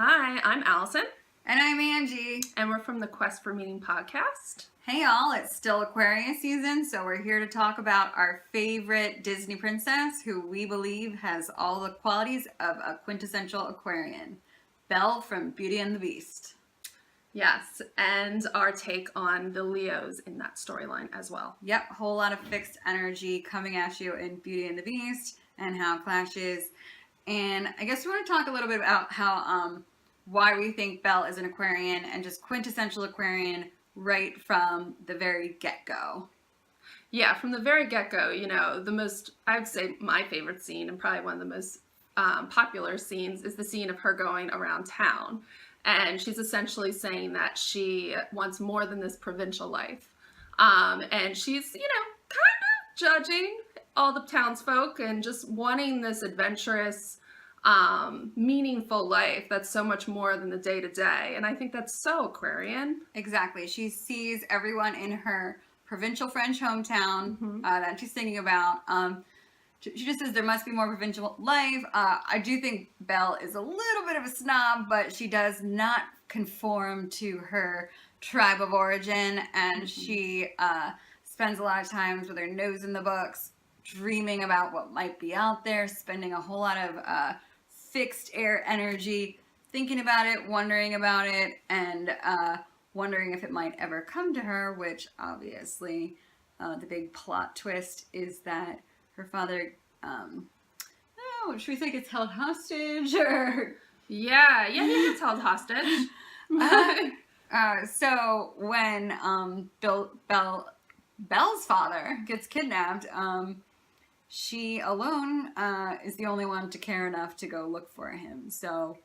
Hi, I'm Allison, And I'm Angie. and we're from the Quest for Meaning podcast. Hey y'all, it's still Aquarius season, so we're here to talk about our favorite Disney princess who we believe has all the qualities of a quintessential Aquarian, Belle from Beauty and the Beast. Yes, and our take on the Leos in that storyline as well. Yep, whole lot of fixed energy coming at you in Beauty and the Beast and how it clashes. And I guess we want to talk a little bit about how why we think Belle is an Aquarian and just quintessential Aquarian right from the very get-go. Yeah, from the very get-go, I would say my favorite scene and probably one of the most popular scenes is the scene of her going around town. And she's essentially saying that she wants more than this provincial life. And she's, kind of judging all the townsfolk and just wanting this adventurous, meaningful life that's so much more than the day-to-day. And I think that's so Aquarian. Exactly. She sees everyone in her provincial French hometown that she's thinking about. She just says there must be more provincial life. I do think Belle is a little bit of a snob, but she does not conform to her tribe of origin, and she spends a lot of times with her nose in the books, dreaming about what might be out there, spending a whole lot of fixed air energy, thinking about it, wondering about it, and wondering if it might ever come to her, which obviously the big plot twist is that her father, should we say gets held hostage, or? Yeah, he gets held hostage. So when Belle's father gets kidnapped, she alone is the only one to care enough to go look for him. So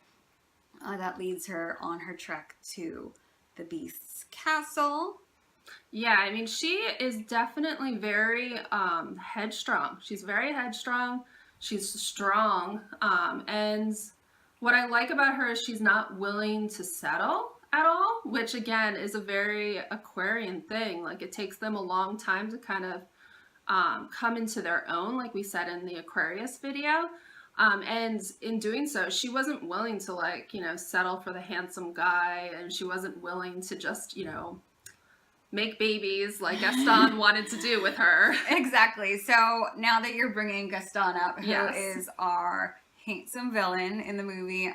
that leads her on her trek to the Beast's castle. Yeah, I mean, she is definitely very headstrong. She's very headstrong. She's strong. And what I like about her is she's not willing to settle at all, which again is a very Aquarian thing. Like, it takes them a long time to kind of come into their own, like we said in the Aquarius video. And in doing so, she wasn't willing to settle for the handsome guy, and she wasn't willing to just, make babies like Gaston wanted to do with her. Exactly. So now that you're bringing Gaston up, who is our handsome villain in the movie,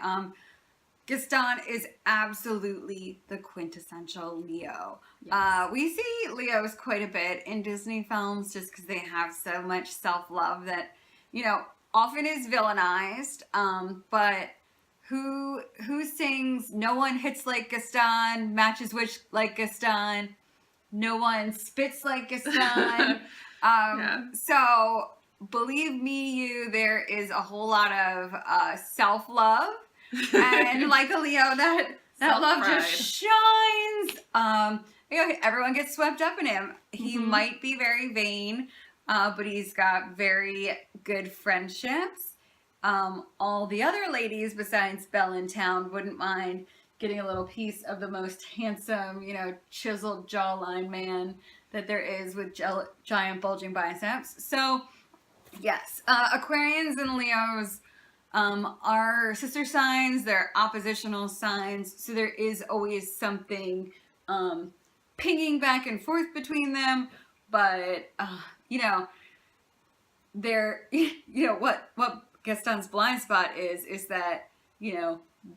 Gaston is absolutely the quintessential Leo. Yes. We see Leos quite a bit in Disney films just because they have so much self-love that, often is villainized. But who sings "No one hits like Gaston, matches which like Gaston, no one spits like Gaston"? So believe me, there is a whole lot of self-love. And like a Leo, that love just shines. Everyone gets swept up in him. He might be very vain, but he's got very good friendships. All the other ladies besides Belle in town wouldn't mind getting a little piece of the most handsome, chiseled jawline man that there is with giant bulging biceps. So, yes, Aquarians and Leos are sister signs, they're oppositional signs, so there is always something pinging back and forth between them, but they're what Gaston's blind spot is that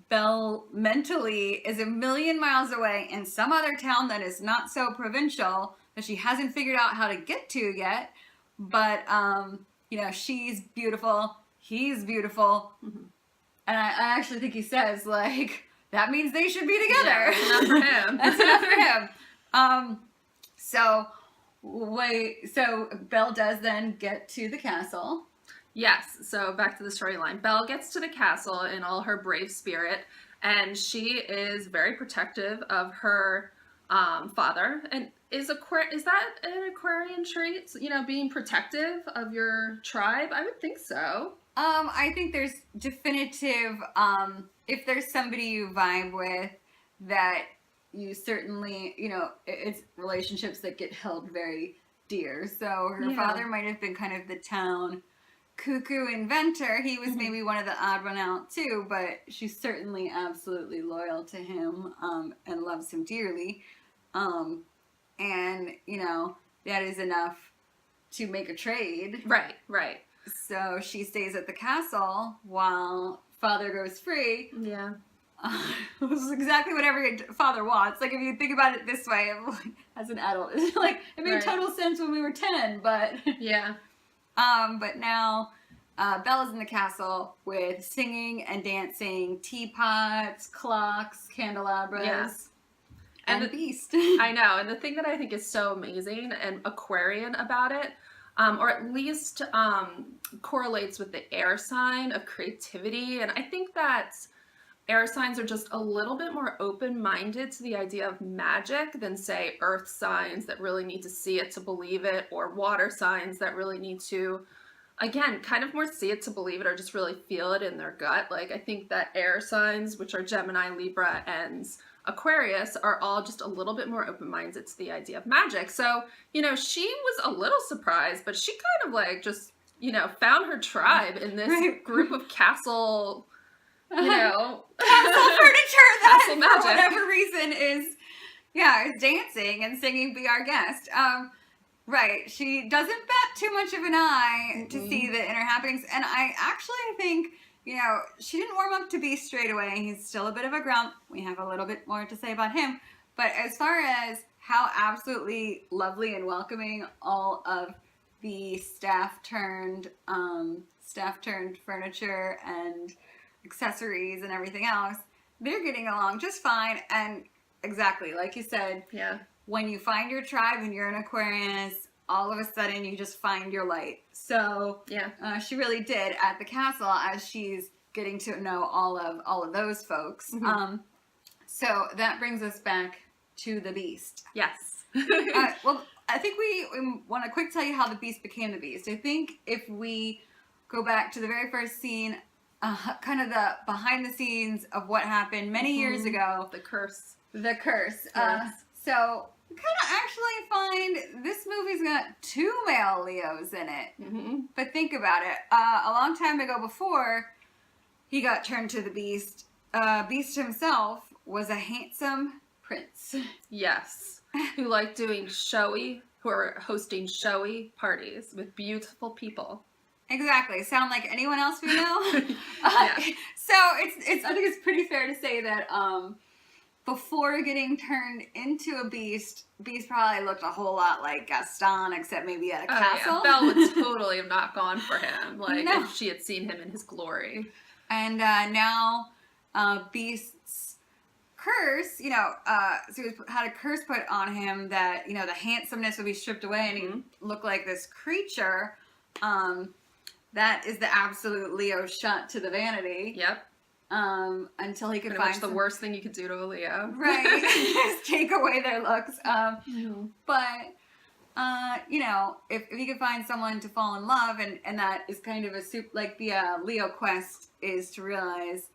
Belle mentally is a million miles away in some other town that is not so provincial, that she hasn't figured out how to get to yet, but she's beautiful, he's beautiful, and I actually think he says, that means they should be together. Yeah, that's enough for him. That's enough for him. So Belle does then get to the castle. Yes, so back to the storyline. Belle gets to the castle in all her brave spirit, and she is very protective of her father. And is that an Aquarian trait? Being protective of your tribe? I would think so. I think there's definitive, if there's somebody you vibe with, that you certainly, it's relationships that get held very dear. So her father might have been kind of the town cuckoo inventor, he was maybe one of the odd one out too, but she's certainly absolutely loyal to him, and loves him dearly. And, you know, that is enough to make a trade. Right, right. So she stays at the castle while father goes free. Yeah. This is exactly what every father wants. Like, if you think about it this way, as an adult, it's like, it made total sense when we were 10, but... Yeah. But now, Bella's in the castle with singing and dancing, teapots, clocks, candelabras, and the Beast. I know, and the thing that I think is so amazing and Aquarian about it, or at least correlates with the air sign of creativity, and I think that air signs are just a little bit more open-minded to the idea of magic than, say, earth signs that really need to see it to believe it, or water signs that really need to, again, kind of more see it to believe it or just really feel it in their gut. Like, I think that air signs, which are Gemini, Libra, and Aquarius, are all just a little bit more open-minded to the idea of magic. So, you know, she was a little surprised, but she kind of like just, you know, found her tribe in this group of castle... You know, castle furniture that castle magic. For whatever reason is dancing and singing Be Our Guest. Right. She doesn't bat too much of an eye to see the inner happenings. And I actually think, you know, she didn't warm up to Beast straight away. He's still a bit of a grump. We have a little bit more to say about him. But as far as how absolutely lovely and welcoming all of the staff turned furniture and accessories and everything else, they're getting along just fine. And exactly like you said, when you find your tribe and you're an Aquarius, all of a sudden you just find your light. So she really did at the castle, as she's getting to know all of those folks. So that brings us back to the Beast. Yes. Well, I think we want to quick tell you how the Beast became the Beast. I think if we go back to the very first scene, kind of the behind the scenes of what happened many years ago. The curse. Yes. So we kind of actually find this movie's got 2 male Leos in it. But think about it. A long time ago, before he got turned to the Beast, Beast himself was a handsome prince. Yes. Who liked doing who are hosting showy parties with beautiful people. Exactly. Sound like anyone else we know? So it's I think it's pretty fair to say that before getting turned into a Beast probably looked a whole lot like Gaston, except maybe at a castle. Yeah. Belle would totally have not gone for him, like if she had seen him in his glory. And now Beast's curse, you know, so he had a curse put on him that, you know, the handsomeness would be stripped away and he'd look like this creature. That is the absolute Leo shot to the vanity. Yep. Until he could find the worst thing you could do to a Leo. Right. Just take away their looks. But, you know, if he could find someone to fall in love, and that is kind of like the Leo quest is to realize,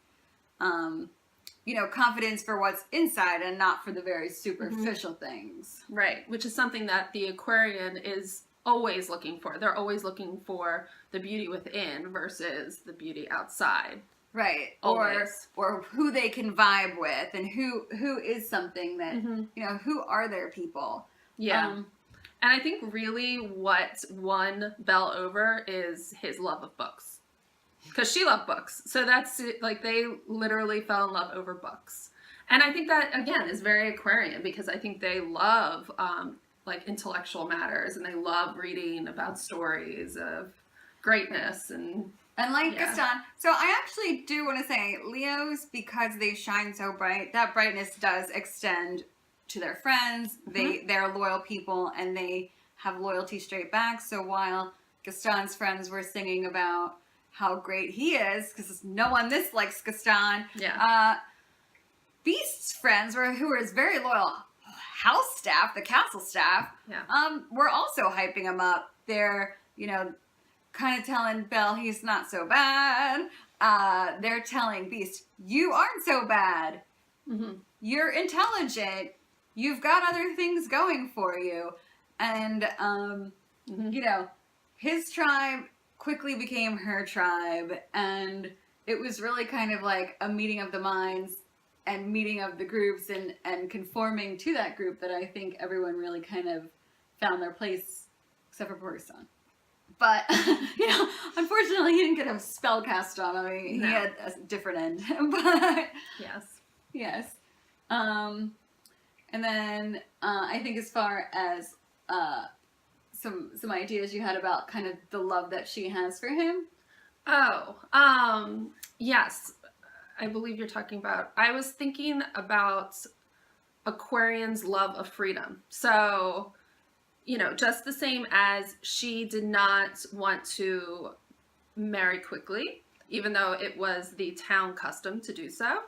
you know, confidence for what's inside and not for the very superficial things. Right. Which is something that the Aquarian is always looking for. They're always looking for the beauty within versus the beauty outside. Right. Always. Or who they can vibe with, and who is something that, you know, who are their people. Yeah. And I think really what won Belle over is his love of books. Because she loved books. So that's, like, they literally fell in love over books. And I think that, again, is very Aquarian, because I think they love, like, intellectual matters, and they love reading about stories of greatness and like Gaston. So I actually do want to say, Leos, because they shine so bright, that brightness does extend to their friends. They're loyal people, and they have loyalty straight back. So while Gaston's friends were singing about how great he is, because no one dislikes Gaston, Beast's friends, who were his very loyal house staff, the castle staff, were also hyping him up. They're, you know, kind of telling Belle he's not so bad. They're telling Beast, you aren't so bad. You're intelligent. You've got other things going for you. And, you know, his tribe quickly became her tribe, and it was really kind of like a meeting of the minds and meeting of the groups and conforming to that group that I think everyone really kind of found their place, except for Poor Son. But, unfortunately he didn't get a spell cast on him. He had a different end. But yes. And then I think as far as some ideas you had about kind of the love that she has for him. Yes. I believe you're talking about, I was thinking about Aquarian's love of freedom. So, just the same as she did not want to marry quickly, even though it was the town custom to do so.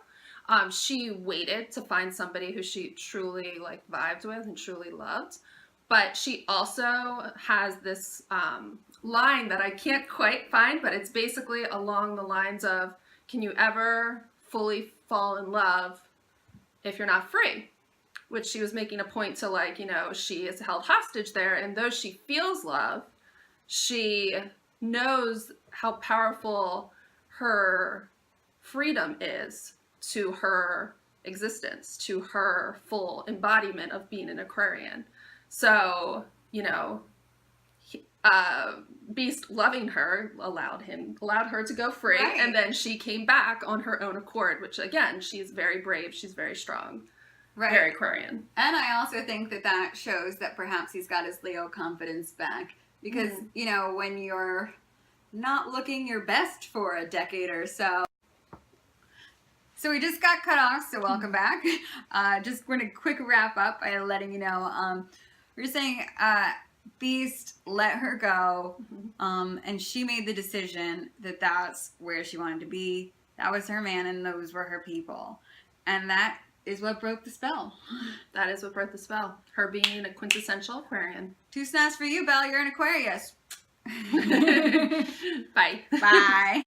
She waited to find somebody who she truly vibed with and truly loved. But she also has this line that I can't quite find, but it's basically along the lines of, can you ever fully fall in love if you're not free? Which she was making a point to she is held hostage there, and though she feels love, she knows how powerful her freedom is to her existence, to her full embodiment of being an Aquarian. So, Beast loving her allowed her to go free, right. And then she came back on her own accord, which again, she's very brave, she's very strong, right. Very Aquarian. And I also think that shows that perhaps he's got his Leo confidence back, because when you're not looking your best for a decade or so. So we just got cut off, so welcome back. Just going to quick wrap up by letting you know, we're saying Beast let her go, and she made the decision that that's where she wanted to be. That was her man, and those were her people. And that is what broke the spell. That is what broke the spell. Her being a quintessential Aquarian. 2 snaps for you, Belle. You're an Aquarius. Bye. Bye.